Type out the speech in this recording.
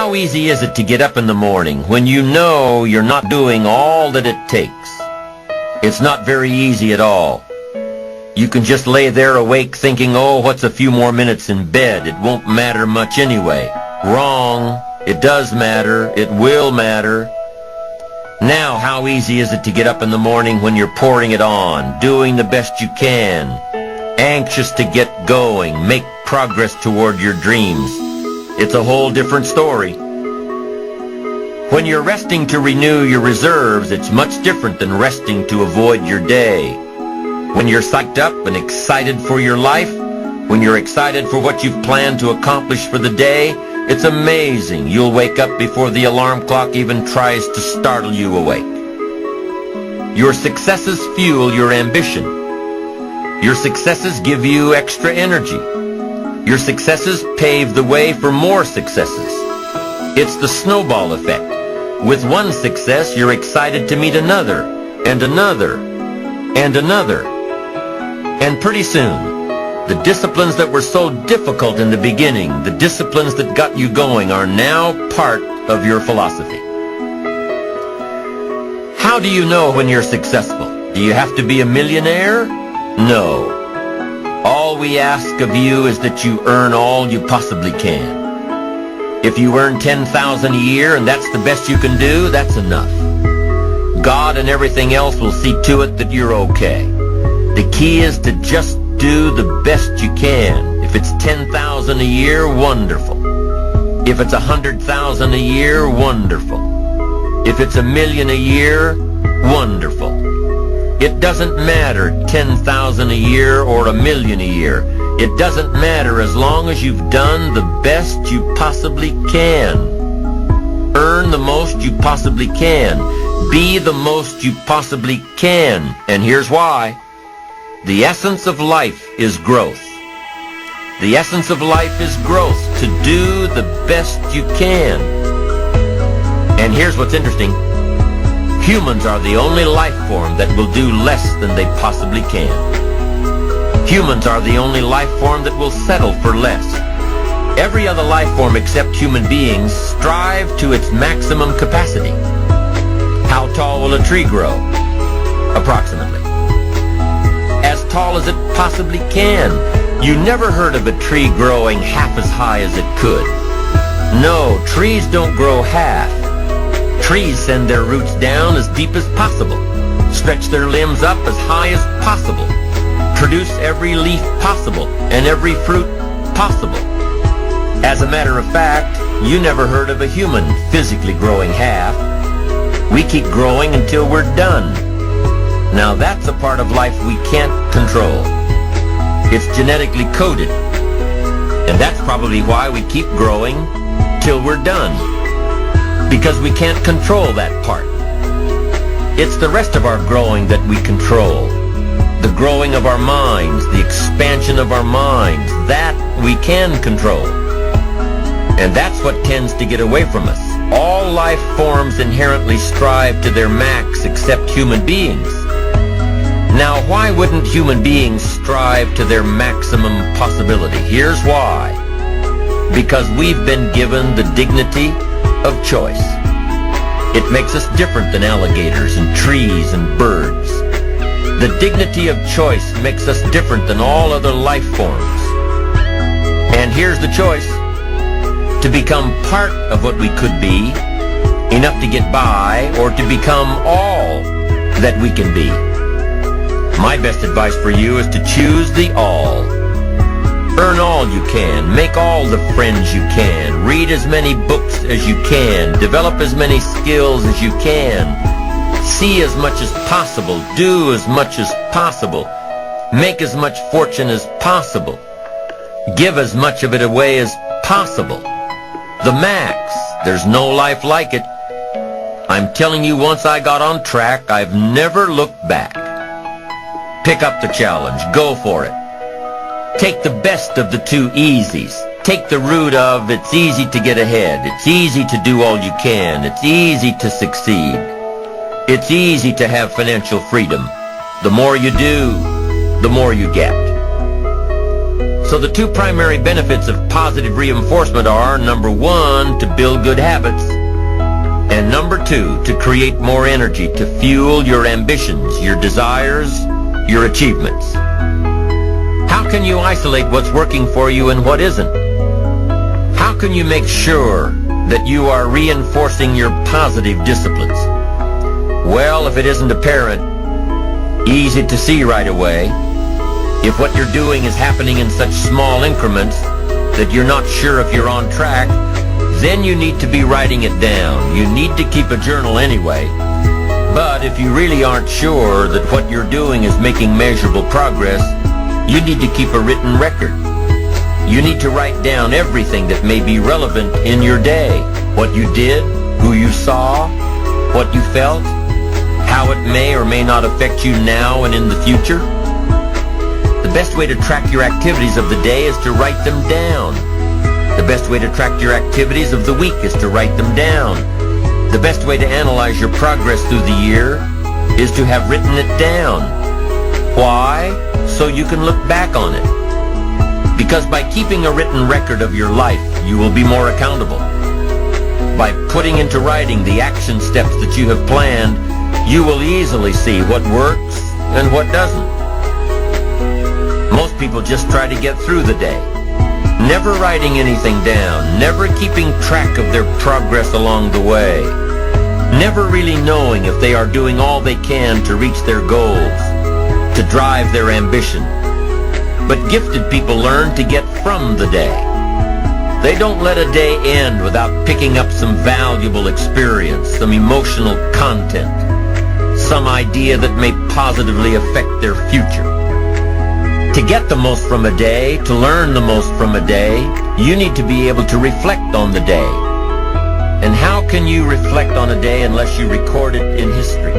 How easy is it to get up in the morning when you know you're not doing all that it takes? It's not very easy at all. You can just lay there awake thinking, oh, what's a few more minutes in bed? It won't matter much anyway. Wrong. It does matter. It will matter. Now, how easy is it to get up in the morning when you're pouring it on, doing the best you can, anxious to get going, make progress toward your dreams? It's a whole different story. When you're resting to renew your reserves, it's much different than resting to avoid your day. When you're psyched up and excited for your life, when you're excited for what you've planned to accomplish for the day, it's amazing. You'll wake up before the alarm clock even tries to startle you awake. Your successes fuel your ambition. Your successes give you extra energy. Your successes pave the way for more successes. It's the snowball effect. With one success, you're excited to meet another, and another, and another. And pretty soon, the disciplines that were so difficult in the beginning, the disciplines that got you going, are now part of your philosophy. How do you know when you're successful? Do you have to be a millionaire? No. All we ask of you is that you earn all you possibly can. If you earn $10,000 a year and that's the best you can do, that's enough. God and everything else will see to it that you're okay. The key is to just do the best you can. If it's $10,000 a year, wonderful. If it's $100,000 a year, wonderful. If it's $1 million a year, wonderful. It doesn't matter $10,000 a year or $1 million a year. It doesn't matter as long as you've done the best you possibly can. Earn the most you possibly can. Be the most you possibly can. And here's why. The essence of life is growth. The essence of life is growth, to do the best you can. And here's what's interesting. Humans are the only life form that will do less than they possibly can. Humans are the only life form that will settle for less. Every other life form except human beings strive to its maximum capacity. How tall will a tree grow? Approximately. As tall as it possibly can. You never heard of a tree growing half as high as it could. No, trees don't grow half. Trees send their roots down as deep as possible, stretch their limbs up as high as possible, produce every leaf possible and every fruit possible. As a matter of fact, you never heard of a human physically growing half. We keep growing until we're done. Now that's a part of life we can't control. It's genetically coded. And that's probably why we keep growing till we're done. Because we can't control that part. It's the rest of our growing that we control. The growing of our minds, the expansion of our minds, that we can control. And that's what tends to get away from us. All life forms inherently strive to their max except human beings. Now, why wouldn't human beings strive to their maximum possibility? Here's why. Because we've been given the dignity of choice. It makes us different than alligators and trees and birds. The dignity of choice makes us different than all other life forms. And here's the choice. To become part of what we could be, enough to get by, or to become all that we can be. My best advice for you is to choose the all. Earn all you can, make all the friends you can, read as many books as you can, develop as many skills as you can, see as much as possible, do as much as possible, make as much fortune as possible, give as much of it away as possible. The max. There's no life like it. I'm telling you, once I got on track, I've never looked back. Pick up the challenge. Go for it. Take the best of the two easies. Take the root of it's easy to get ahead. It's easy to do all you can. It's easy to succeed. It's easy to have financial freedom. The more you do, the more you get. So the two primary benefits of positive reinforcement are, number one, to build good habits, and number two, to create more energy to fuel your ambitions, your desires, your achievements. How can you isolate what's working for you and what isn't? How can you make sure that you are reinforcing your positive disciplines? Well, if it isn't apparent, easy to see right away, if what you're doing is happening in such small increments that you're not sure if you're on track, then you need to be writing it down. You need to keep a journal anyway. But if you really aren't sure that what you're doing is making measurable progress, you need to keep a written record. You need to write down everything that may be relevant in your day. What you did, who you saw, what you felt, how it may or may not affect you now and in the future. The best way to track your activities of the day is to write them down. The best way to track your activities of the week is to write them down. The best way to analyze your progress through the year is to have written it down. Why? So you can look back on it. Because by keeping a written record of your life, you will be more accountable. By putting into writing the action steps that you have planned, you will easily see what works and what doesn't. Most people just try to get through the day, never writing anything down, never keeping track of their progress along the way, never really knowing if they are doing all they can to reach their goals, to drive their ambition. But gifted people learn to get from the day. They don't let a day end without picking up some valuable experience, some emotional content, some idea that may positively affect their future. To get the most from a day, to learn the most from a day, you need to be able to reflect on the day. And how can you reflect on a day unless you record it in history?